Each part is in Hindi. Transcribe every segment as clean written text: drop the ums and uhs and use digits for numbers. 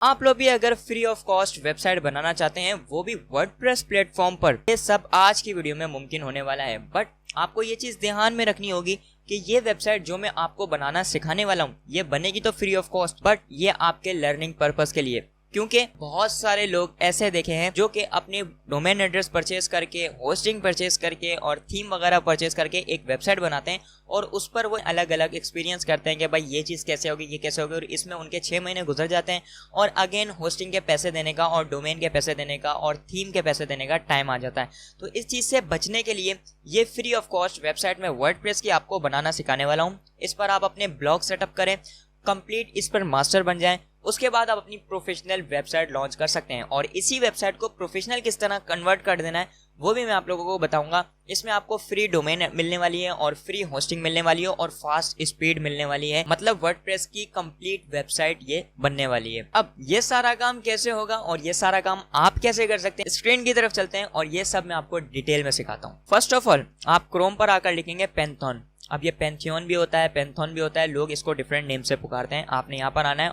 आप लोग भी अगर फ्री ऑफ कॉस्ट वेबसाइट बनाना चाहते हैं, वो भी वर्डप्रेस प्लेटफॉर्म पर, ये सब आज की वीडियो में मुमकिन होने वाला है। बट आपको ये चीज ध्यान में रखनी होगी कि ये वेबसाइट जो मैं आपको बनाना सिखाने वाला हूँ, ये बनेगी तो फ्री ऑफ कॉस्ट, बट ये आपके लर्निंग पर्पस के लिए। क्योंकि बहुत सारे लोग ऐसे देखे हैं जो कि अपने डोमेन एड्रेस परचेज करके, होस्टिंग परचेज करके और थीम वगैरह परचेज करके एक वेबसाइट बनाते हैं और उस पर वो अलग अलग एक्सपीरियंस करते हैं कि भाई ये चीज़ कैसे होगी, ये कैसे होगी, और इसमें उनके 6 महीने गुजर जाते हैं और अगेन होस्टिंग के पैसे देने का और डोमेन के पैसे देने का और थीम के पैसे देने का टाइम आ जाता है। तो इस चीज़ से बचने के लिए ये फ्री ऑफ कॉस्ट वेबसाइट में वर्डप्रेस की आपको बनाना सिखाने वाला हूँ। इस पर आप अपने ब्लॉग सेटअप करें, कंप्लीट इस पर मास्टर बन जाएं, उसके बाद आप अपनी प्रोफेशनल वेबसाइट लॉन्च कर सकते हैं। और इसी वेबसाइट को प्रोफेशनल किस तरह कन्वर्ट कर देना है वो भी मैं आप लोगों को बताऊंगा। इसमें आपको फ्री डोमेन मिलने वाली है और फ्री होस्टिंग मिलने वाली है और फास्ट स्पीड मिलने वाली है, मतलब वर्डप्रेस की कंप्लीट वेबसाइट ये बनने वाली है। अब ये सारा काम कैसे होगा और ये सारा काम आप कैसे कर सकते हैं, स्क्रीन की तरफ चलते हैं और ये सब मैं आपको डिटेल में सिखाता हूँ। फर्स्ट ऑफ ऑल आप क्रोम पर आकर लिखेंगे पैंथॉन। अब ये पैंथियन भी होता है, पैंथॉन भी होता है, लोग इसको डिफरेंट नेम से पुकारते हैं। आपने यहाँ पर आना है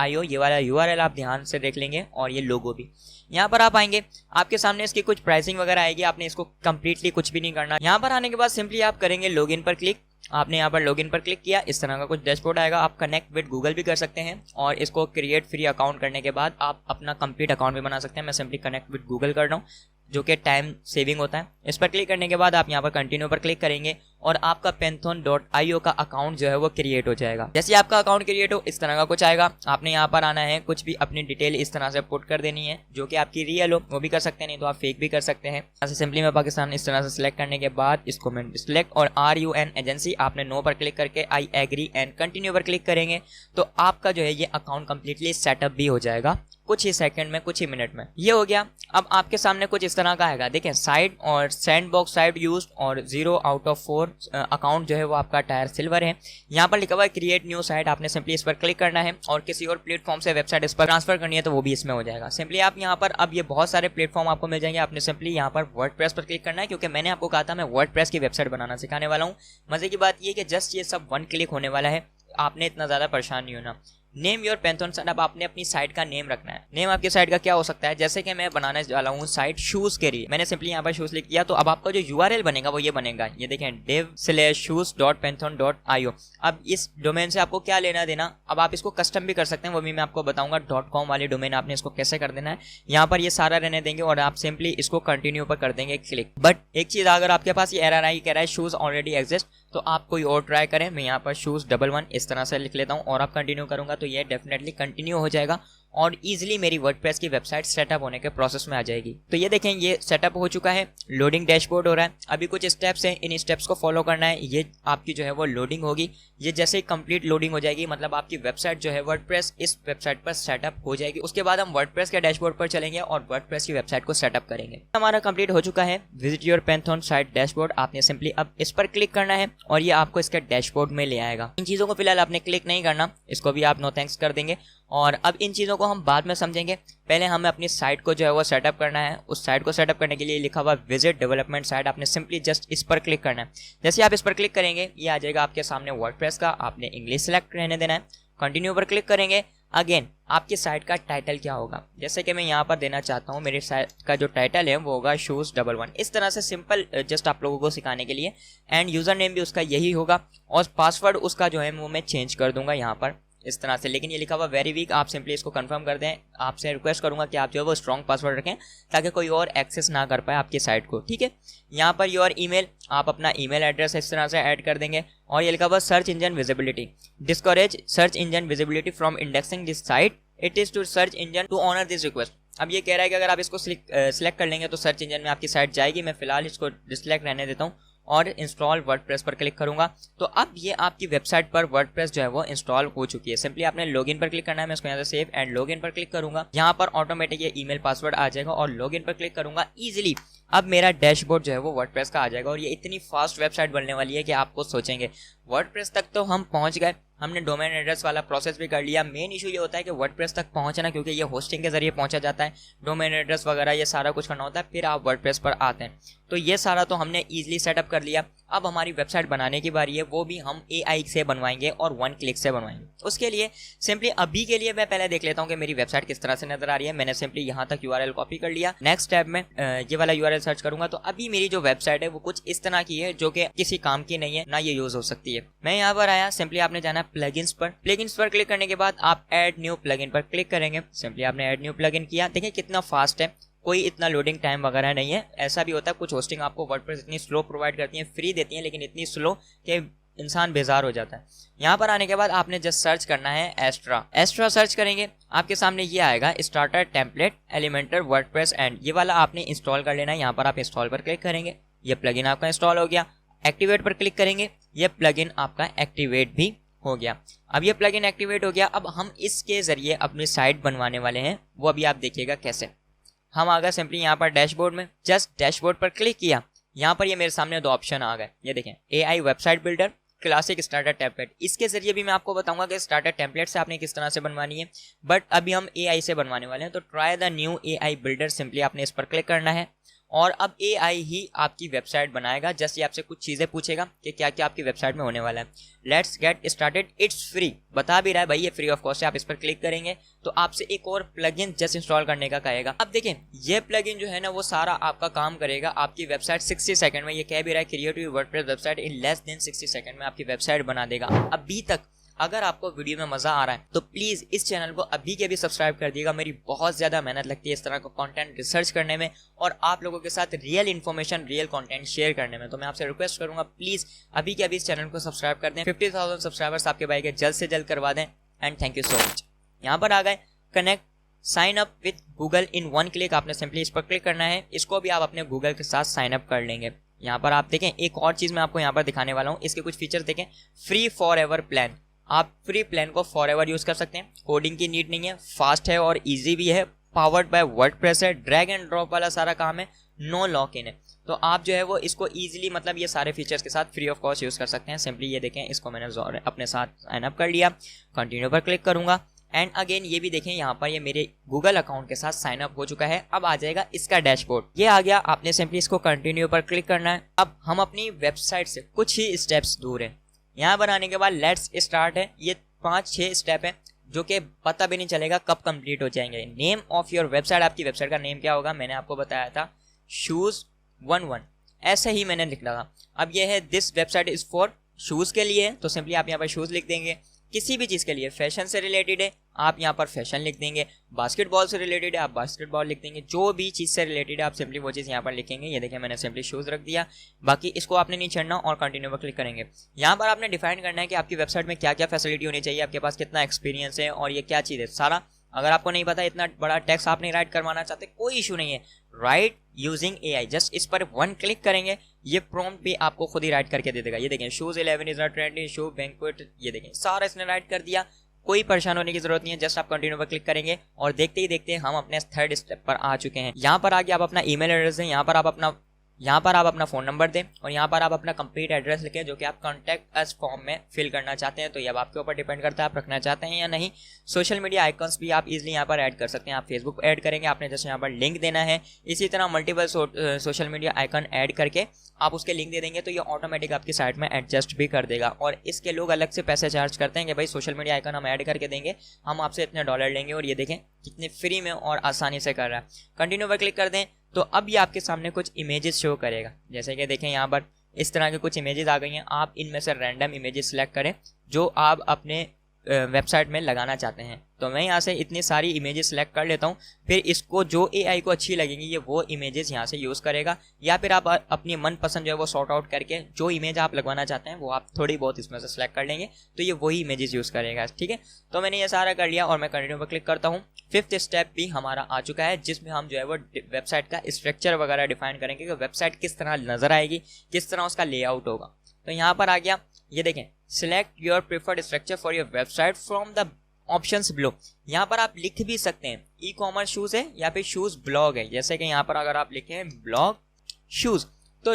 .io, ये वाला URL आप ध्यान से देख लेंगे और ये लोगो भी। यहाँ पर आप आएंगे, आपके सामने इसकी कुछ प्राइसिंग वगैरह आएगी, आपने इसको कम्प्लीटली कुछ भी नहीं करना। यहाँ पर आने के बाद सिंपली आप करेंगे लॉगिन पर क्लिक। आपने यहाँ पर लॉगिन पर क्लिक किया, इस तरह का कुछ डैशबोर्ड आएगा। आप कनेक्ट विद गूगल भी कर सकते हैं और इसको क्रिएट फ्री अकाउंट करने के बाद आप अपना कंप्लीट अकाउंट भी बना सकते हैं। मैं सिंपली कनेक्ट विद गूगल कर रहा हूँ, जो कि टाइम सेविंग होता है। इस पर क्लिक करने के बाद आप यहाँ पर कंटिन्यू पर क्लिक करेंगे और आपका पैंथॉन.io का अकाउंट जो है वो क्रिएट हो जाएगा। जैसे आपका अकाउंट क्रिएट हो, इस तरह का कुछ आएगा। आपने यहाँ पर आना है, कुछ भी अपनी डिटेल इस तरह से पुट कर देनी है, जो कि आपकी रियल हो वो भी कर सकते हैं, नहीं तो आप फेक भी कर सकते हैं। ऐसे सिंपली मैं पाकिस्तान इस तरह से सिलेक्ट करने के बाद इसको मैं सिलेक्ट और RUN एजेंसी, आपने नो पर क्लिक करके आई एग्री एंड कंटिन्यू पर क्लिक करेंगे तो आपका जो है ये अकाउंट कंप्लीटली सेटअप भी हो जाएगा कुछ ही सेकंड में, कुछ ही मिनट में। ये हो गया। अब आपके सामने कुछ इस तरह का आएगा, देखें साइड और सैंडबॉक्स साइड यूज्ड और 0 out of 4 अकाउंट जो है वो आपका टायर सिल्वर है। यहाँ पर लिखा हुआ है क्रिएट न्यू साइट, आपने सिंपली इस पर क्लिक करना है और किसी और प्लेटफॉर्म से वेबसाइट इस पर ट्रांसफर करनी है तो वो भी इसमें हो जाएगा। सिंपली आप यहाँ पर, अब ये बहुत सारे प्लेटफॉर्म आपको मिल जाएंगे, आपने सिंपली यहाँ पर वर्डप्रेस पर क्लिक करना है, क्योंकि मैंने आपको कहा था मैं वर्डप्रेस की वेबसाइट बनाना सिखाने वाला हूँ। मजे की बात ये कि जस्ट ये सब 1 क्लिक होने वाला है, आपने इतना ज्यादा परेशान नहीं होना। नेम योर पैंथॉन साइट, अब आपने अपनी साइट का नेम रखना है। नेम आपकी साइट का क्या हो सकता है, जैसे कि मैं बनाने वाला हूँ साइट शूज के लिए, मैंने सिंपली यहाँ पर शूज लिख दिया। तो अब आपका जो URL बनेगा वो ये बनेगा, ये देखें dev/shoes.panthon.io। अब इस डोमेन से आपको क्या लेना देना, अब आप इसको कस्टम भी कर सकते हैं, वो भी मैं आपको बताऊंगा। .com वाले डोमेन आपने इसको कैसे कर देना है। यहाँ पर ये सारा रहने देंगे और आप सिंपली इसको कंटिन्यू पर कर देंगे क्लिक। बट एक चीज, अगर आपके पास ये एरर आई कह रहा है शूज ऑलरेडी एग्जिस्ट, तो आप कोई और ट्राई करें। मैं यहाँ पर शूज 11 इस तरह से लिख लेता हूँ और आप कंटिन्यू करूंगा तो ये डेफिनेटली कंटिन्यू हो जाएगा और इजीली मेरी वर्डप्रेस की वेबसाइट सेटअप होने के प्रोसेस में आ जाएगी। तो ये देखें ये सेटअप हो चुका है, लोडिंग डैशबोर्ड हो रहा है। अभी कुछ स्टेप्स हैं, इन स्टेप्स को फॉलो करना है। ये आपकी जो है वो लोडिंग होगी, ये जैसे ही कंप्लीट लोडिंग हो जाएगी मतलब आपकी वेबसाइट जो है वर्डप्रेस इस वेबसाइट पर सेटअप हो जाएगी। उसके बाद हम वर्डप्रेस के डैशबोर्ड पर चलेंगे और वर्डप्रेस की वेबसाइट को सेटअप करेंगे। हमारा कंप्लीट हो चुका है विजिट योर पैंथॉन साइट डैशबोर्ड, आपने सिंपली अब इस पर क्लिक करना है और ये आपको इसके डैशबोर्ड में ले आएगा। इन चीज़ों को फिलहाल आपने क्लिक नहीं करना, इसको भी आप नो थैंक्स कर देंगे और अब इन चीज़ों को हम बाद में समझेंगे। पहले हमें अपनी साइट को जो है वो सेटअप करना है। उस साइट को सेटअप करने के लिए लिखा हुआ विजिट डेवलपमेंट साइट, आपने सिंपली जस्ट इस पर क्लिक करना है। जैसे आप इस पर क्लिक करेंगे ये आ जाएगा आपके सामने वर्डप्रेस का, आपने इंग्लिश सेलेक्ट रहने देना है। कंटिन्यू पर क्लिक करेंगे। अगेन आपकी साइट का टाइटल क्या होगा, जैसे कि मैं यहाँ पर देना चाहता हूँ मेरी साइट का जो टाइटल है वो होगा शूज 11। इस तरह से सिंपल जस्ट आप लोगों को सिखाने के लिए। एंड यूजर नेम भी उसका यही होगा और पासवर्ड उसका जो है वो मैं चेंज कर दूंगा यहाँ पर इस तरह से। लेकिन ये लिखा हुआ वेरी वीक, आप सिंपली इसको कंफर्म कर दें। आपसे रिक्वेस्ट करूंगा कि आप जो है वो स्ट्रॉन्ग पासवर्ड रखें ताकि कोई और एक्सेस ना कर पाए आपकी साइट को, ठीक है। यहाँ पर योर ईमेल, आप अपना ईमेल एड्रेस इस तरह से ऐड कर देंगे और ये लिखा हुआ search engine visibility, discourage search engine visibility from indexing this site, it is to search engine to honour this request. अब ये कह रहा है कि अगर आप इसको सिलेक्ट कर लेंगे तो सर्च इंजन में आपकी साइट जाएगी। मैं फिलहाल इसको डिसलेक्ट रहने देता हूँ और इंस्टॉल वर्डप्रेस पर क्लिक करूंगा तो अब ये आपकी वेबसाइट पर वर्डप्रेस जो है वो इंस्टॉल हो चुकी है। सिंपली आपने लॉगिन पर क्लिक करना है, मैं इसको यहाँ से सेव एंड लॉगिन पर क्लिक करूंगा। यहाँ पर ऑटोमेटिक ये ईमेल पासवर्ड आ जाएगा और लॉगिन पर क्लिक करूंगा। इजीली अब मेरा डैशबोर्ड जो है वो वर्डप्रेस का आ जाएगा और ये इतनी फास्ट वेबसाइट बनने वाली है कि आपको सोचेंगे वर्डप्रेस तक तो हम पहुंच गए, हमने डोमेन एड्रेस वाला प्रोसेस भी कर लिया। मेन इशू ये होता है कि वर्डप्रेस तक पहुंचना, क्योंकि ये होस्टिंग के जरिए पहुंचा जाता है, डोमेन एड्रेस वगैरह ये सारा कुछ करना होता है, फिर आप वर्डप्रेस पर आते हैं। तो ये सारा तो हमने ईजिली सेटअप कर लिया। अब हमारी वेबसाइट बनाने की बारी है, वो भी हम AI से बनवाएंगे और 1 क्लिक से बनवाएंगे। उसके लिए सिंपली अभी के लिए मैं पहले देख लेता हूँ कि मेरी वेबसाइट किस तरह से नजर आ रही है। मैंने सिंपली यहाँ तक URL कॉपी कर लिया। नेक्स्ट टैब में ये वाला URL सर्च करूंगा तो अभी मेरी जो वेबसाइट है वो कुछ इस तरह की है, जो कि किसी काम की नहीं है, ना ये यूज हो सकती है। मैं यहाँ पर आया, सिंपली आपने जाना प्लगइन्स पर। प्लगइन्स पर क्लिक करने के बाद आप ऐड न्यू प्लगइन पर क्लिक करेंगे। सिंपली आपने ऐड न्यू प्लगइन किया। देखिए कितना फास्ट है, कोई इतना लोडिंग टाइम वगैरह नहीं है। ऐसा भी होता है कुछ होस्टिंग आपको वर्डप्रेस इतनी स्लो प्रोवाइड करती है, फ्री देती है, लेकिन इतनी स्लो कि इंसान बेजार हो जाता है। यहाँ पर आने के बाद आपने जस्ट सर्च करना है एस्ट्रा। एस्ट्रा सर्च करेंगे, आपके सामने ये आएगा starter template Elementor WordPress and, ये वाला आपने इंस्टॉल कर लेना है। यहाँ पर आप इंस्टॉल पर क्लिक करेंगे, ये प्लगइन आपका इंस्टॉल हो गया। एक्टिवेट पर क्लिक करेंगे, ये प्लगइन आपका एक्टिवेट भी हो गया। अब ये प्लगइन एक्टिवेट हो गया। अब हम इसके जरिए अपनी साइट बनवाने वाले हैं, वो अभी आप देखिएगा कैसे। हम आ गए सिंपली यहाँ पर डैशबोर्ड में, जस्ट डैशबोर्ड पर क्लिक किया। यहाँ पर ये मेरे सामने 2 ऑप्शन आ गए, ये देखें AI website builder, classic starter template. इसके जरिए भी मैं आपको बताऊंगा कि स्टार्टर टेम्पलेट से आपने किस तरह से बनवानी है, बट अभी हम AI से बनवाने वाले हैं। तो try the new AI builder, simply आपने इस पर क्लिक करना है और अब AI ही आपकी वेबसाइट बनाएगा। जस्ट ये आपसे कुछ चीज़ें पूछेगा कि क्या क्या आपकी वेबसाइट में होने वाला है। Let's get started, it's free, बता भी रहा है भाई ये फ्री ऑफ कॉस्ट है। आप इस पर क्लिक करेंगे तो आपसे एक और प्लगइन जस्ट इंस्टॉल करने का कहेगा। अब देखें ये प्लगइन जो है ना वो सारा आपका काम करेगा। आपकी वेबसाइट 60 सेकंड में, ये कह भी रहा है creative WordPress website in less than 60 second में आपकी वेबसाइट बना देगा। अभी तक अगर आपको वीडियो में मजा आ रहा है तो प्लीज इस चैनल को अभी के अभी सब्सक्राइब कर दिएगा। मेरी बहुत ज्यादा मेहनत लगती है इस तरह का कंटेंट रिसर्च करने में और आप लोगों के साथ real information, real content share करने में। तो मैं आपसे रिक्वेस्ट करूंगा प्लीज अभी के अभी इस चैनल को सब्सक्राइब कर दें। 50,000 सब्सक्राइबर्स आपके भाई के जल्द से जल्द करवा दें and thank you so much. यहाँ पर आ गए connect sign up with Google in 1 click, आपने सिंपली इस पर क्लिक करना है। इसको भी आप अपने गूगल के साथ साइन अप कर लेंगे। यहाँ पर आप देखें एक और चीज मैं आपको यहाँ पर दिखाने वाला हूँ, इसके कुछ फीचर देखें। फ्री फॉर एवर प्लान, आप फ्री प्लान को फॉर एवर यूज कर सकते हैं, कोडिंग की नीड नहीं है, फास्ट है और इजी भी है, पावर्ड बाय वर्डप्रेस है, ड्रैग एंड ड्रॉप वाला सारा काम है, नो लॉक इन है। तो आप जो है वो इसको इजीली मतलब ये सारे फीचर्स के साथ फ्री ऑफ कॉस्ट यूज कर सकते हैं। सिंपली ये देखें, इसको मैंने अपने साथ साइन अप कर लिया, कंटिन्यू पर क्लिक करूंगा एंड अगेन ये भी देखें यहाँ पर ये मेरे गूगल अकाउंट के साथ साइन अप हो चुका है। अब आ जाएगा इसका डैशबोर्ड, ये आ गया। आपने सिंपली इसको कंटिन्यू पर क्लिक करना है। अब हम अपनी वेबसाइट से कुछ ही स्टेप्स दूर हैं। यहाँ पर आने के बाद लेट्स स्टार्ट है, ये 5-6 स्टेप है जो कि पता भी नहीं चलेगा कब कंप्लीट हो जाएंगे। नेम ऑफ योर वेबसाइट, आपकी वेबसाइट का नेम क्या होगा, मैंने आपको बताया था शूज 11, ऐसे ही मैंने लिखा था। अब ये है this website is for shoes के लिए, तो सिंपली आप यहाँ पर शूज लिख देंगे। किसी भी चीज़ के लिए, फैशन से रिलेटेड है आप यहाँ पर फैशन लिख देंगे, बास्केटबॉल से रिलेटेड है आप बास्केटबॉल लिख देंगे, जो भी चीज़ से रिलेटेड है आप सिंपली वो चीज़ यहाँ पर लिखेंगे। ये देखिए मैंने सिंपली शूज़ रख दिया। बाकी इसको आपने नहीं छेड़ना और कंटिन्यू पर क्लिक करेंगे। यहाँ पर आपने डिफाइन करना है कि आपकी वेबसाइट में क्या क्या फैसिलिटी होनी चाहिए, आपके पास कितना एक्सपीरियंस है और ये क्या चीज़ है सारा। अगर आपको नहीं पता, इतना बड़ा टेक्स्ट आप नहीं राइट करवाना चाहते, कोई इशू नहीं है, राइट यूजिंग AI। जस्ट इस पर 1 क्लिक करेंगे, ये प्रॉम्प्ट भी आपको खुद ही राइट करके दे देगा। ये देखें shoes 11 is a trendy shoe banquet, ये देखें सारा इसने राइट कर दिया। कोई परेशान होने की जरूरत नहीं है, जस्ट आप कंटिन्यू पर क्लिक करेंगे और देखते ही देखते हम अपने 3rd स्टेप पर आ चुके हैं। यहाँ पर आगे आप अपना ईमेल एड्रेस दें, यहाँ पर आप अपना फ़ोन नंबर दें और यहाँ पर आप अपना कंप्लीट एड्रेस लिखें जो कि आप कॉन्टैक्ट अस फॉर्म में फिल करना चाहते हैं। तो ये अब आपके ऊपर डिपेंड करता है आप रखना चाहते हैं या नहीं। सोशल मीडिया आइकन्स भी आप इजीली यहाँ पर ऐड कर सकते हैं। आप फेसबुक ऐड करेंगे, आपने जैसे यहाँ पर लिंक देना है, इसी तरह multiple social media icon add करके आप उसके लिंक दे देंगे तो ये ऑटोमेटिक आपकी साइट में एडजस्ट भी कर देगा। और इसके लोग अलग से पैसे चार्ज करते हैं कि भाई सोशल मीडिया आइकन हम ऐड करके देंगे, हम आपसे इतने $, लेंगे। और ये देखें कितने फ्री में और आसानी से कर रहा है। कंटिन्यू पर क्लिक कर दें तो अब ये आपके सामने कुछ इमेजेस शो करेगा। जैसे कि देखें यहाँ पर इस तरह के कुछ इमेजेस आ गई हैं। आप इनमें से रैंडम इमेजेस सिलेक्ट करें जो आप अपने वेबसाइट में लगाना चाहते हैं। तो मैं यहाँ से इतनी सारी इमेजेस सेलेक्ट कर लेता हूँ, फिर इसको जो AI को अच्छी लगेंगी ये वो इमेजेस यहाँ से यूज़ करेगा, या फिर आप अपनी मनपसंद जो है वो सॉर्ट आउट करके जो इमेज आप लगवाना चाहते हैं वो आप थोड़ी बहुत इसमें से सिलेक्ट कर लेंगे तो ये वही इमेजेस यूज़ करेगा। ठीक है, तो मैंने ये सारा कर लिया और मैं कंटिन्यू पर क्लिक करता हूँ। 5th स्टेप भी हमारा आ चुका है जिसमें हम जो है वो वेबसाइट का स्ट्रक्चर वगैरह डिफाइन करेंगे कि वेबसाइट किस तरह नज़र आएगी, किस तरह उसका लेआउट होगा। तो यहाँ पर आ गया, ये देखें select your preferred structure for your website from the options below. यहाँ पर आप लिख भी सकते हैं ई कॉमर्स शूज़ है या फिर शूज़ ब्लॉग है। जैसे कि यहाँ पर अगर आप लिखें ब्लॉग शूज़। तो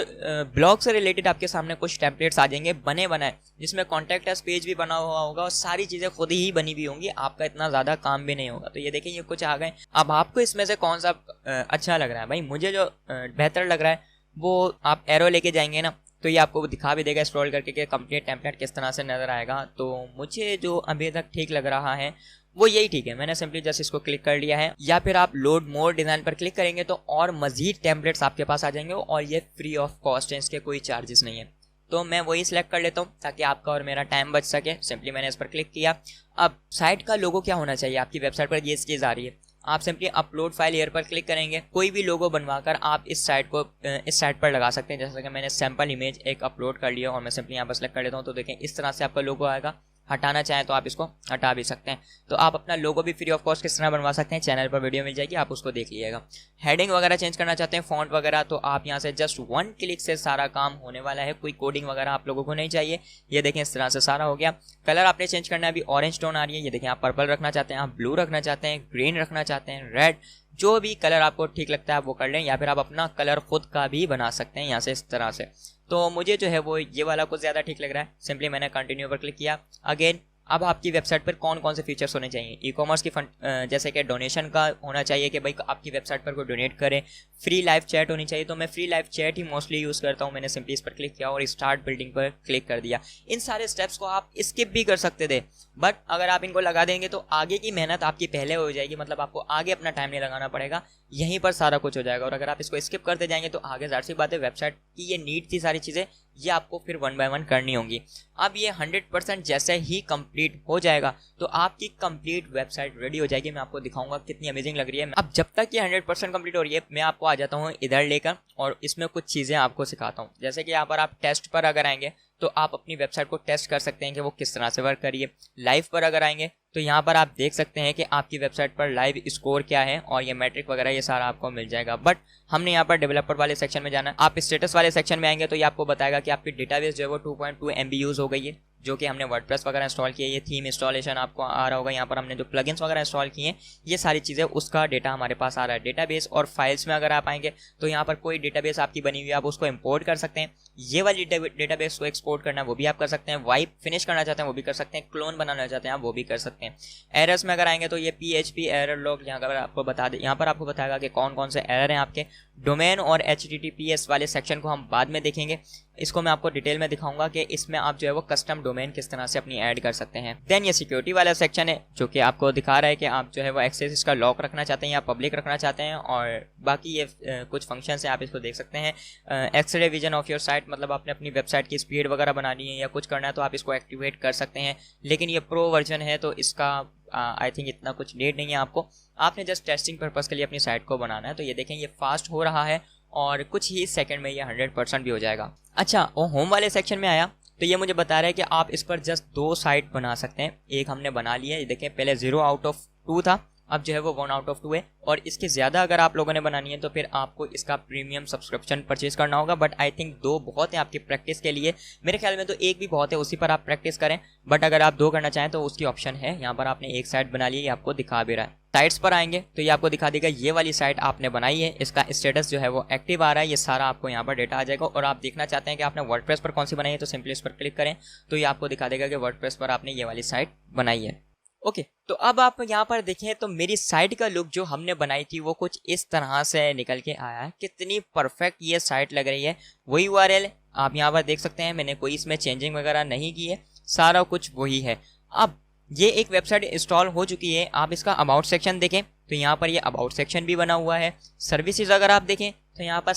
ब्लॉग से रिलेटेड आपके सामने कुछ टेम्पलेट्स आ जाएंगे बने बनाए, जिसमें कॉन्टैक्ट अस पेज भी बना हुआ होगा और सारी चीज़ें खुद ही बनी हुई होंगी, आपका इतना ज़्यादा काम भी नहीं होगा। तो ये देखिए ये कुछ आ गए। अब आपको इसमें से कौन सा अच्छा लग रहा है? भाई मुझे जो बेहतर लग रहा है वो आप एरो लेके जाएंगे ना तो ये आपको दिखा भी देगा स्क्रॉल करके कि कंप्लीट टेम्पलेट किस तरह से नज़र आएगा। तो मुझे जो अभी तक ठीक लग रहा है वो यही ठीक है। मैंने सिंपली जस्ट इसको क्लिक कर लिया है, या फिर आप लोड मोर डिज़ाइन पर क्लिक करेंगे तो और मज़ीद टेम्पलेट्स आपके पास आ जाएंगे और ये फ्री ऑफ कॉस्ट है, इसके कोई चार्जेस नहीं है। तो मैं वही सिलेक्ट कर लेता हूँ ताकि आपका और मेरा टाइम बच सके। सिंपली मैंने इस पर क्लिक किया। अब साइट का लोगो क्या होना चाहिए? आपकी वेबसाइट पर ये चीज़ आ रही है, आप सिंपली अपलोड फाइल ईयर पर क्लिक करेंगे। कोई भी लोगो बनवाकर आप इस साइट पर लगा सकते हैं। जैसे कि मैंने सैम्पल इमेज एक अपलोड कर लिया और मैं सिंपली यहाँ पर सेलेक्ट कर लेता हूँ। तो देखें इस तरह से आपका लोगो आएगा। हटाना चाहें तो आप इसको हटा भी सकते हैं। तो आप अपना लोगो भी फ्री ऑफ कॉस्ट किस तरह बनवा सकते हैं, चैनल पर वीडियो मिल जाएगी, आप उसको देख लीजिएगा। हेडिंग वगैरह चेंज करना चाहते हैं, फॉन्ट वगैरह, तो आप यहाँ से जस्ट 1 क्लिक से सारा काम होने वाला है। कोई कोडिंग वगैरह आप लोगों को नहीं चाहिए। ये देखें इस तरह से सारा हो गया। कलर आपने चेंज करना है, अभी ऑरेंज टोन आ रही है। ये देखें आप पर्पल रखना चाहते हैं, आप ब्लू रखना चाहते हैं, ग्रीन रखना चाहते हैं, रेड, जो भी कलर आपको ठीक लगता है आप वो कर लें, या फिर आप अपना कलर खुद का भी बना सकते हैं यहाँ से इस तरह से। तो मुझे जो है वो ये वाला कुछ ज़्यादा ठीक लग रहा है। सिंपली मैंने कंटिन्यू पर क्लिक किया। अगेन अब आपकी वेबसाइट पर कौन कौन से फीचर्स होने चाहिए? ई कॉमर्स की फंड, जैसे कि डोनेशन का होना चाहिए कि भाई आपकी वेबसाइट पर कोई डोनेट करे। फ्री लाइव चैट होनी चाहिए, तो मैं फ्री लाइव चैट ही मोस्टली यूज़ करता हूँ। मैंने सिंपली इस पर क्लिक किया और स्टार्ट बिल्डिंग पर क्लिक कर दिया। इन सारे स्टेप्स को आप स्किप भी कर सकते थे, बट अगर आप इनको लगा देंगे तो आगे की मेहनत आपकी पहले हो जाएगी। मतलब आपको आगे अपना टाइम नहीं लगाना पड़ेगा, यहीं पर सारा कुछ हो जाएगा। और अगर आप इसको स्किप करते जाएंगे तो आगे ज़ाहिर सी बात है वेबसाइट की ये नीड थी सारी चीज़ें, ये आपको फिर 1 बाय 1 करनी होंगी। अब ये 100% जैसे ही कंप्लीट हो जाएगा तो आपकी कंप्लीट वेबसाइट रेडी हो जाएगी। मैं आपको दिखाऊंगा कितनी अमेजिंग लग रही है। अब जब तक ये 100% कंप्लीट हो रही है मैं आपको आ जाता हूँ इधर लेकर और इसमें कुछ चीज़ें आपको सिखाता हूँ। जैसे कि यहाँ पर आप टेस्ट पर अगर आएंगे तो आप अपनी वेबसाइट को टेस्ट कर सकते हैं कि वो किस तरह से वर्क कर रही है। लाइव पर अगर आएंगे तो यहाँ पर आप देख सकते हैं कि आपकी वेबसाइट पर लाइव स्कोर क्या है और ये मैट्रिक वगैरह ये सारा आपको मिल जाएगा। बट हमने यहाँ पर डेवलपर वाले सेक्शन में जाना है। आप स्टेटस वाले सेक्शन में आएंगे तो ये आपको बताएगा कि आपकी डेटाबेस जो है वो 2.2 MB यूज़ हो गई है, जो कि हमने वर्डप्रेस वगैरह इंस्टॉल किया है। ये थीम इंस्टॉलेशन आपको आ रहा होगा। यहाँ पर हमने जो प्लगइन्स वगैरह इंस्टॉल किए हैं ये सारी चीज़ें उसका डेटा हमारे पास आ रहा है। डेटाबेस और फाइल्स में अगर आप आएंगे तो यहाँ पर कोई डेटाबेस आपकी बनी हुई है, आप उसको इंपोर्ट कर सकते हैं। ये वाली डेटाबेस को एक्सपोर्ट करना वो भी आप कर सकते हैं। वाइप फिनिश करना चाहते हैं वो भी कर सकते हैं। क्लोन बनाना चाहते हैं आप वो भी कर सकते हैं। एरर्स में अगर आएंगे तो ये PHP एरर लॉग यहाँ पर आपको बता दे, यहाँ पर आपको बताएगा कि कौन कौन से एरर हैं आपके। डोमेन और HTTPS वाले सेक्शन को हम बाद में देखेंगे, इसको मैं आपको डिटेल में दिखाऊंगा कि इसमें आप जो है वो कस्टम डोमेन किस तरह से अपनी ऐड कर सकते हैं। देन ये सिक्योरिटी वाला सेक्शन है जो कि आपको दिखा रहा है कि आप जो है वो एक्सेस इसका लॉक रखना चाहते हैं या पब्लिक रखना चाहते हैं। और बाकी ये कुछ फंक्शन है आप इसको देख सकते हैं। X ray vision of your site, मतलब आपने अपनी वेबसाइट की स्पीड वगैरह बनानी है या कुछ करना है तो आप इसको एक्टिवेट कर सकते हैं। लेकिन ये प्रो वर्जन है तो इसका आई थिंक इतना कुछ नीड नहीं है आपको। आपने जस्ट टेस्टिंग पर्पज़ के लिए अपनी साइट को बनाना है। तो ये देखें ये फास्ट हो रहा है और कुछ ही सेकंड में ये 100% भी हो जाएगा। अच्छा, वो होम वाले सेक्शन में आया तो ये मुझे बता रहा है कि आप इस पर जस्ट 2 साइट बना सकते हैं। एक हमने बना लिया है, ये देखें पहले 0 आउट ऑफ 2 था, अब जो है वो 1 आउट ऑफ 2 है। और इसके ज़्यादा अगर आप लोगों ने बनानी है तो फिर आपको इसका प्रीमियम सब्सक्रिप्शन परचेज करना होगा। बट आई थिंक 2 बहुत है आपकी प्रैक्टिस के लिए। मेरे ख्याल में तो 1 भी बहुत है, उसी पर आप प्रैक्टिस करें। बट अगर आप 2 करना चाहें तो उसकी ऑप्शन है। यहाँ पर आपने एक साइट बना ली है, ये आपको दिखा भी रहा है। साइट्स पर आएंगे तो ये आपको दिखा देगा ये वाली साइट आपने बनाई है, इसका स्टेटस जो है वो एक्टिव आ रहा है। ये सारा आपको यहाँ पर डेटा आ जाएगा। और आप देखना चाहते हैं कि आपने वर्डप्रेस पर कौन सी बनाई है तो सिंपली इस पर क्लिक करें तो ये आपको दिखा देगा कि वर्डप्रेस पर आपने ये वाली साइट बनाई है। ओके, तो अब आप यहाँ पर देखें तो मेरी साइट का लुक जो हमने बनाई थी वो कुछ इस तरह से निकल के आया है। कितनी परफेक्ट ये साइट लग रही है। वही URL आप यहाँ पर देख सकते हैं, मैंने कोई इसमें चेंजिंग वगैरह नहीं की है, सारा कुछ वही है। अब ये एक वेबसाइट इंस्टॉल हो चुकी है। आप इसका अबाउट सेक्शन देखें तो यहाँ पर ये अबाउट सेक्शन भी बना हुआ है। सर्विसेज अगर आप देखें तो यहाँ पर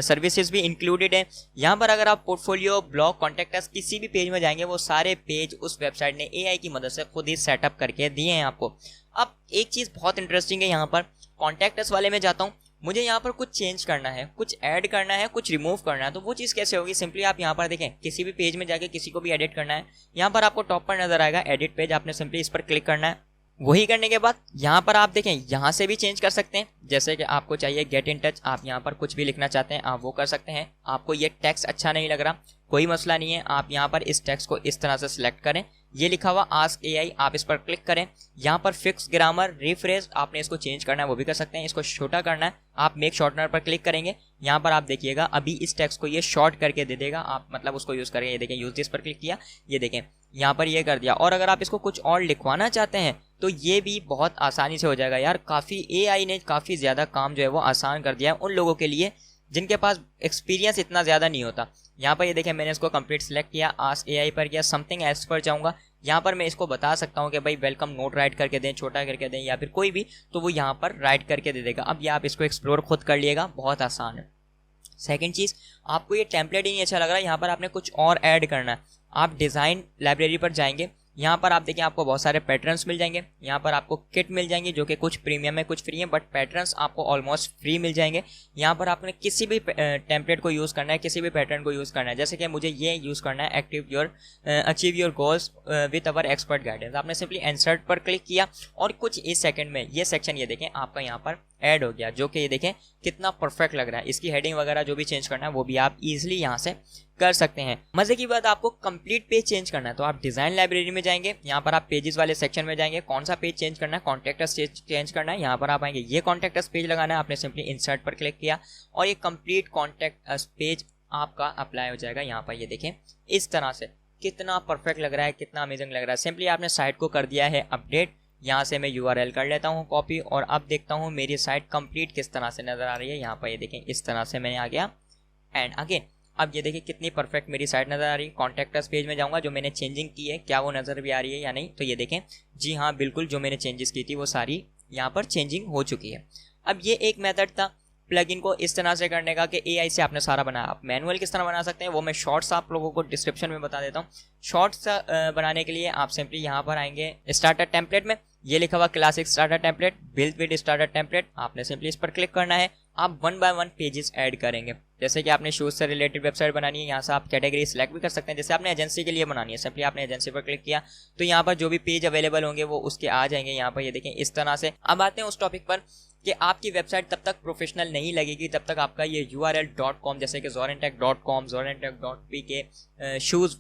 सर्विसेज भी इंक्लूडेड है। यहाँ पर अगर आप पोर्टफोलियो, ब्लॉग, कॉन्टैक्ट अस किसी भी पेज में जाएंगे वो सारे पेज उस वेबसाइट ने AI की मदद से खुद ही सेटअप करके दिए हैं आपको। अब एक चीज़ बहुत इंटरेस्टिंग है, यहाँ पर कॉन्टैक्ट अस वाले में जाता हूँ, मुझे यहाँ पर कुछ चेंज करना है, कुछ ऐड करना है, कुछ रिमूव करना है। तो वो चीज़ कैसे होगी? सिंपली आप यहाँ पर देखें, किसी भी पेज में जाके किसी को भी एडिट करना है, यहाँ पर आपको टॉप पर नजर आएगा एडिट पेज, आपने सिंपली इस पर क्लिक करना है। वही करने के बाद यहाँ पर आप देखें, यहाँ से भी चेंज कर सकते हैं। जैसे कि आपको चाहिए गेट इन टच, आप यहाँ पर कुछ भी लिखना चाहते हैं आप वो कर सकते हैं। आपको ये टेक्स्ट अच्छा नहीं लग रहा, कोई मसला नहीं है, आप यहाँ पर इस टेक्स्ट को इस तरह से सिलेक्ट करें, ये लिखा हुआ आस्क एआई, आप इस पर क्लिक करें। यहाँ पर फिक्स ग्रामर रिफ्रेश, आपने इसको चेंज करना है वो भी कर सकते हैं। इसको छोटा करना है, आप मेक शॉर्टनर पर क्लिक करेंगे। यहाँ पर आप देखिएगा अभी इस टेक्स्ट को ये शॉर्ट करके दे देगा, आप मतलब उसको यूज़ करेंगे। ये देखें यूज दिस पर क्लिक किया, ये देखें यहाँ पर ये कर दिया। और अगर आप इसको कुछ और लिखवाना चाहते हैं तो ये भी बहुत आसानी से हो जाएगा यार। काफ़ी एआई ने काफ़ी ज़्यादा काम जो है वो आसान कर दिया है उन लोगों के लिए जिनके पास एक्सपीरियंस इतना ज़्यादा नहीं होता। यहाँ पर ये देखें मैंने इसको कंप्लीट सेलेक्ट किया, आस्क एआई पर किया, समथिंग एल्स पर जाऊँगा। यहाँ पर मैं इसको बता सकता हूँ कि भाई वेलकम नोट राइट करके दें, छोटा करके दें या फिर कोई भी, तो वो यहाँ पर राइट करके दे देगा। अब ये आप इसको एक्सप्लोर खुद कर लिएगा, बहुत आसान है। सेकंड चीज़, आपको ये टेम्पलेट ही नहीं अच्छा लग रहा है, यहाँ पर आपने कुछ और ऐड करना है। आप डिज़ाइन लाइब्रेरी पर जाएंगे, यहाँ पर आप देखिए आपको बहुत सारे पैटर्न्स मिल जाएंगे। यहाँ पर आपको किट मिल जाएंगी जो कि कुछ प्रीमियम है कुछ फ्री है, बट पैटर्न्स आपको ऑलमोस्ट फ्री मिल जाएंगे। यहाँ पर आपने किसी भी टेम्पलेट को यूज़ करना है, किसी भी पैटर्न को यूज़ करना है। जैसे कि मुझे ये यूज़ करना है, achieve your goals with our expert guidance. आपने सिंपली इंसर्ट पर क्लिक किया और कुछ इस सेकंड में ये सेक्शन ये देखें आपका यहाँ पर ऐड हो गया, जो कि ये देखें कितना परफेक्ट लग रहा है। इसकी हेडिंग वगैरह जो भी चेंज करना है वो भी आप इजीली यहाँ से कर सकते हैं। मजे की बात, आपको कंप्लीट पेज चेंज करना है तो आप डिजाइन लाइब्रेरी में जाएंगे, यहाँ पर आप पेजेस वाले सेक्शन में जाएंगे। कौन सा पेज चेंज करना है, कॉन्टैक्ट अस चेंज करना है, यहाँ पर आप आएंगे, ये कॉन्टैक्ट अस पेज लगाना है। आपने सिंपली इंसर्ट पर क्लिक किया और ये कंप्लीट कॉन्टैक्ट अस पेज आपका अप्लाई हो जाएगा। यहाँ पर ये देखें इस तरह से कितना परफेक्ट लग रहा है, कितना अमेजिंग लग रहा है। सिंपली आपने साइट को कर दिया है अपडेट। यहाँ से मैं URL कर लेता हूँ कॉपी और अब देखता हूँ मेरी साइट कंप्लीट किस तरह से नज़र आ रही है। यहाँ पर ये देखें इस तरह से मैं आ गया एंड आगे अब ये देखिए कितनी परफेक्ट मेरी साइट नज़र आ रही है। कॉन्टैक्ट अस पेज में जाऊँगा, जो मैंने चेंजिंग की है क्या वो नज़र भी आ रही है या नहीं, तो ये देखें जी हाँ बिल्कुल जो मैंने चेंजेस की थी वो सारी यहाँ पर चेंजिंग हो चुकी है। अब ये एक मेथड था प्लगइन को इस तरह से करने का कि एआई से आपने सारा बनाया। आप मैनुअल किस तरह बना सकते हैं वो मैं शॉर्ट्स आप लोगों को डिस्क्रिप्शन में बता देता हूँ। शॉर्ट्स बनाने के लिए आप सिंपली यहाँ पर आएंगे स्टार्टर टेम्पलेट में, ये लिखा हुआ classic starter template, build with starter template. आपने सिंपली इस पर क्लिक करना है। आप 1 बाय 1 पेजेस ऐड करेंगे। जैसे कि आपने शूज़ से रिलेटेड वेबसाइट बनानी है, यहाँ से आप कैटेगरी सेलेक्ट भी कर सकते हैं। जैसे आपने एजेंसी के लिए बनानी है, सिंपली आपने एजेंसी पर क्लिक किया तो यहाँ पर जो भी पेज अवेलेबल होंगे वो उसके आ जाएंगे। यहाँ पर ये देखें इस तरह से। अब आते हैं उस टॉपिक पर कि आपकी वेबसाइट तब तक प्रोफेशनल नहीं लगेगी तब तक आपका ये url.com जैसे कि zorentech.com, zorentech.pk,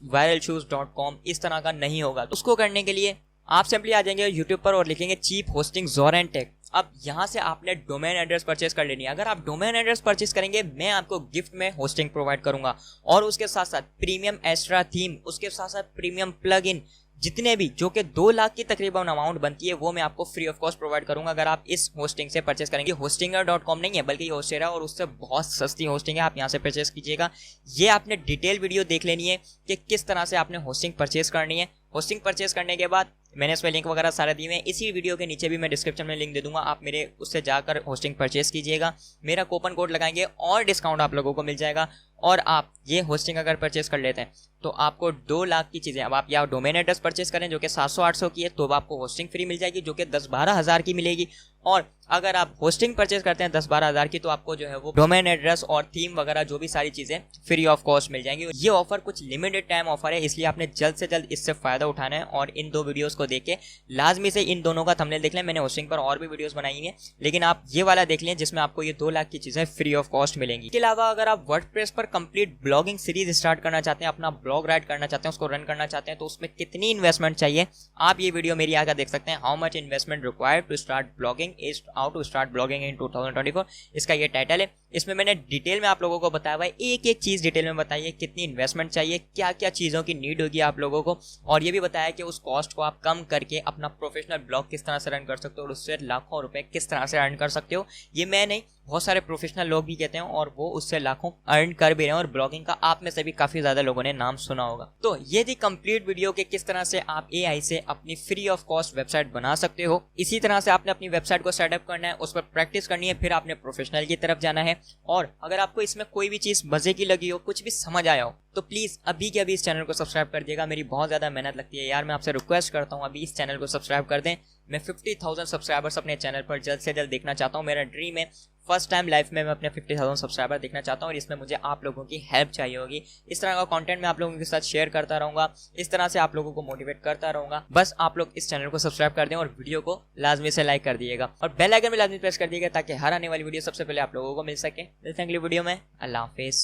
viralshoes.com इस तरह का नहीं होगा। तो उसको करने के लिए आप सिंपली आ जाएंगे यूट्यूब पर और लिखेंगे चीप होस्टिंग जोरेंटेक। अब यहाँ से आपने डोमेन एड्रेस परचेस कर लेनी है। अगर आप डोमेन एड्रेस परचेस करेंगे मैं आपको गिफ्ट में होस्टिंग प्रोवाइड करूंगा और उसके साथ साथ प्रीमियम एक्स्ट्रा थीम, उसके साथ साथ प्रीमियम प्लगइन, जितने भी जो कि 2 लाख की तकरीबन अमाउंट बनती है वो मैं आपको फ्री ऑफ कॉस्ट प्रोवाइड करूंगा अगर आप इस होस्टिंग से परचेस करेंगे। hostinger.com नहीं है बल्कि ये होस्टेरा और उससे बहुत सस्ती होस्टिंग है, आप यहाँ से परचेस कीजिएगा। ये आपने डिटेल वीडियो देख लेनी है कि किस तरह से आपने होस्टिंग परचेस करनी है। होस्टिंग परचेस करने के बाद मैंने इसमें लिंक वगैरह सारे दिए हैं, इसी वीडियो के नीचे भी मैं डिस्क्रिप्शन में लिंक दे दूंगा, आप मेरे उससे जाकर होस्टिंग परचेस कीजिएगा। मेरा कूपन कोड लगाएंगे और डिस्काउंट आप लोगों को मिल जाएगा। और आप ये होस्टिंग अगर परचेस कर लेते हैं तो आपको 2 लाख की चीज़ें, अब आप या डोमेन एड्रेस परचेस करें जो कि 700-800 की है तो आपको होस्टिंग फ्री मिल जाएगी जो कि 10-12 हज़ार की मिलेगी। और अगर आप होस्टिंग परचेस करते हैं 10-12 हज़ार की तो आपको जो है वो डोमेन एड्रेस और थीम वगैरह जो भी सारी चीज़ें फ्री ऑफ कॉस्ट मिल जाएंगी। ये ऑफर कुछ लिमिटेड टाइम ऑफर है, इसलिए आपने जल्द से जल्द इससे फ़ायदा उठाना है और इन 2 वीडियोज़ को देख के लाजमी से इन दोनों का थंबनेल देख लें। मैंने होस्टिंग पर और भी वीडियोज़ बनाई हैं लेकिन आप ये वाला देख लें जिसमें आपको ये 2 लाख की चीज़ें फ्री ऑफ कॉस्ट मिलेंगी। इसके अलावा अगर आप वर्डप्रेस पर कंप्लीट ब्लॉगिंग सीरीज स्टार्ट करना चाहते हैं, अपना ब्लॉग राइट करना चाहते हैं, उसको रन करना चाहते हैं तो उसमें कितनी इन्वेस्टमेंट चाहिए आप ये वीडियो मेरी आकर देख सकते हैं। How much investment required to start blogging is how to start blogging in 2024, इसका ये टाइटल है। इसमें मैंने डिटेल में आप लोगों को बताया हुआ है, एक एक चीज़ डिटेल में बताई है, कितनी इन्वेस्टमेंट चाहिए, क्या क्या चीज़ों की नीड होगी आप लोगों को, और ये भी बताया कि उस कॉस्ट को आप कम करके अपना प्रोफेशनल ब्लॉग किस तरह से रन कर सकते हो और उससे लाखों रुपए किस तरह से अर्न कर सकते हो। ये मैं नहीं, बहुत सारे प्रोफेशनल लोग भी कहते हैं और वो उससे लाखों अर्न कर भी रहे हैं और ब्लॉगिंग का आप में से भी काफ़ी ज़्यादा लोगों ने नाम सुना होगा। तो ये थी कंप्लीट वीडियो के किस तरह से आप एआई से अपनी फ्री ऑफ कॉस्ट वेबसाइट बना सकते हो। इसी तरह से आपने अपनी वेबसाइट को सेटअप करना है, उस पर प्रैक्टिस करनी है, फिर आपने प्रोफेशनल की तरफ जाना है। और अगर आपको इसमें कोई भी चीज़ मज़े की लगी हो, कुछ भी समझ आया हो तो प्लीज़ अभी के अभी इस चैनल को सब्सक्राइब कर दिएगा। मेरी बहुत ज़्यादा मेहनत लगती है यार, मैं आपसे रिक्वेस्ट करता हूँ अभी इस चैनल को सब्सक्राइब कर दें। मैं 50,000 सब्सक्राइबर्स अपने चैनल पर जल्द से जल्द देखना चाहता हूँ। मेरा ड्रीम है फर्स्ट टाइम लाइफ में मैं अपने 50,000 सब्सक्राइबर देखना चाहता हूँ और इसमें मुझे आप लोगों की हेल्प चाहिए होगी। इस तरह का कंटेंट मैं आप लोगों के साथ शेयर करता रहूँगा, इस तरह से आप लोगों को मोटिवेट करता रहूँगा। बस आप लोग इस चैनल को सब्सक्राइब कर दें और वीडियो को लाजमी से लाइक कर दिएगा और बेल आइकन में लाजमी प्रेस कर दिएगा ताकि हर आने वाली वीडियो सबसे पहले आप लोगों को मिल सके। मिलते हैं अगली वीडियो में। अल्लाह हाफिज़।